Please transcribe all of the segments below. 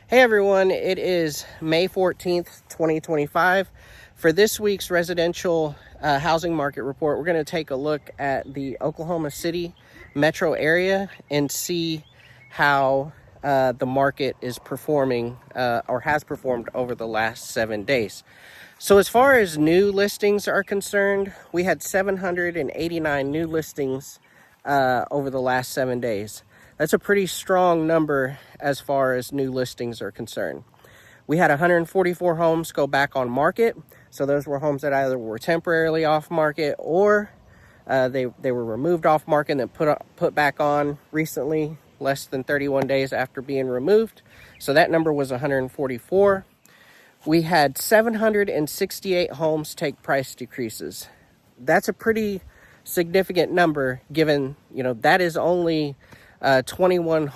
Hey everyone, it is May 14th, 2025. For this week's residential housing market report, we're going to take a look at the Oklahoma City metro area and see how the market is performing or has performed over the last 7 days. So as far as new listings are concerned, we had 789 new listings over the last 7 days. That's a pretty strong number as far as new listings are concerned. We had 144 homes go back on market. So those were homes that either were temporarily off market or they were removed off market and then put back on recently, less than 31 days after being removed. So that number was 144. We had 768 homes take price decreases. That's a pretty significant number given, that is only 21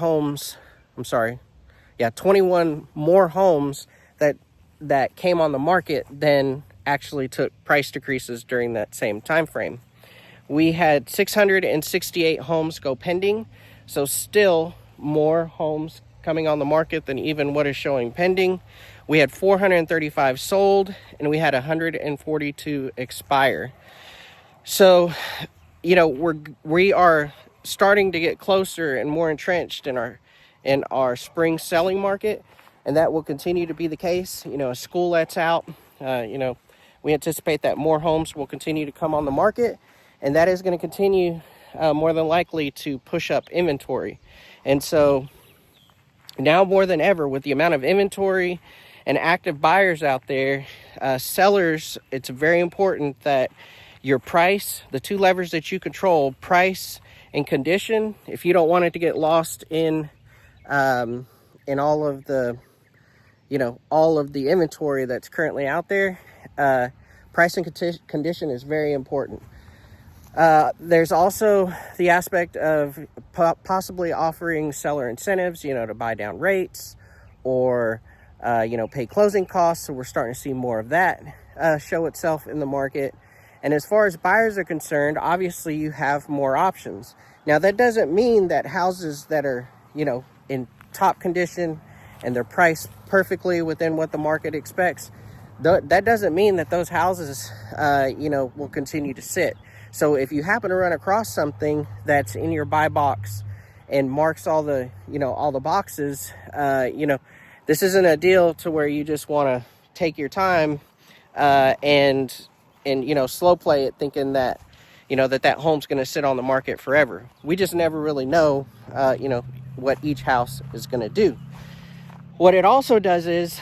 more homes that came on the market than actually took price decreases during that same time frame. We had 668 homes go pending, so still more homes coming on the market than even what is showing pending. We had 435 sold and we had 142 expire. So, we are starting to get closer and more entrenched in our spring selling market, and that will continue to be the case. As school lets out, we anticipate that more homes will continue to come on the market, and that is going to continue more than likely to push up inventory. And so now more than ever, with the amount of inventory and active buyers out there, sellers, it's very important that your price, the two levers that you control, price and condition, if you don't want it to get lost in all of the inventory that's currently out there, price and condition is very important. There's also the aspect of possibly offering seller incentives, to buy down rates or, pay closing costs. So we're starting to see more of that show itself in the market. And as far as buyers are concerned, obviously you have more options. Now, that doesn't mean that houses that are, in top condition and they're priced perfectly within what the market expects, that doesn't mean that those houses, will continue to sit. So if you happen to run across something that's in your buy box and marks all the boxes, this isn't a deal to where you just want to take your time and slow play it, thinking that that home's going to sit on the market forever. We just never really know what each house is going to do. What it also does is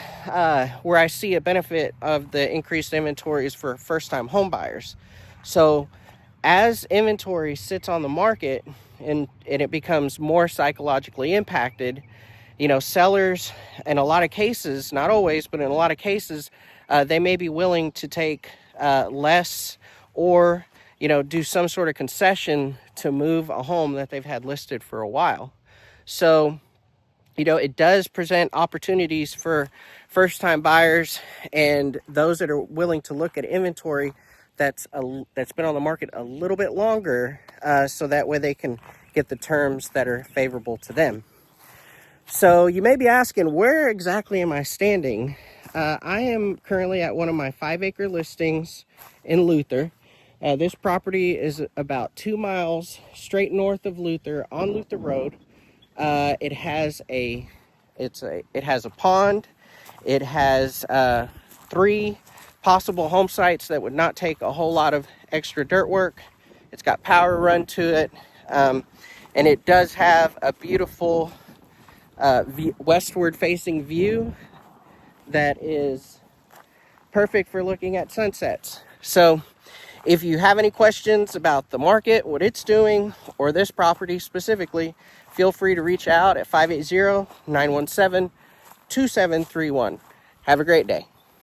where I see a benefit of the increased inventories for first-time home buyers. So as inventory sits on the market and it becomes more psychologically impacted, sellers, in a lot of cases, not always, but in a lot of cases, they may be willing to take less or, do some sort of concession to move a home that they've had listed for a while. So, it does present opportunities for first-time buyers and those that are willing to look at inventory that's been on the market a little bit longer, so that way they can get the terms that are favorable to them. So you may be asking, where exactly am I standing? I am currently at one of my 5-acre listings in Luther. This property is about 2 miles straight north of Luther on Luther Road. It has a pond. It has 3 possible home sites that would not take a whole lot of extra dirt work. It's got power run to it, and it does have a beautiful westward facing view that is perfect for looking at sunsets. So if you have any questions about the market, what it's doing, or this property specifically, feel free to reach out at 580-917-2731. Have a great day.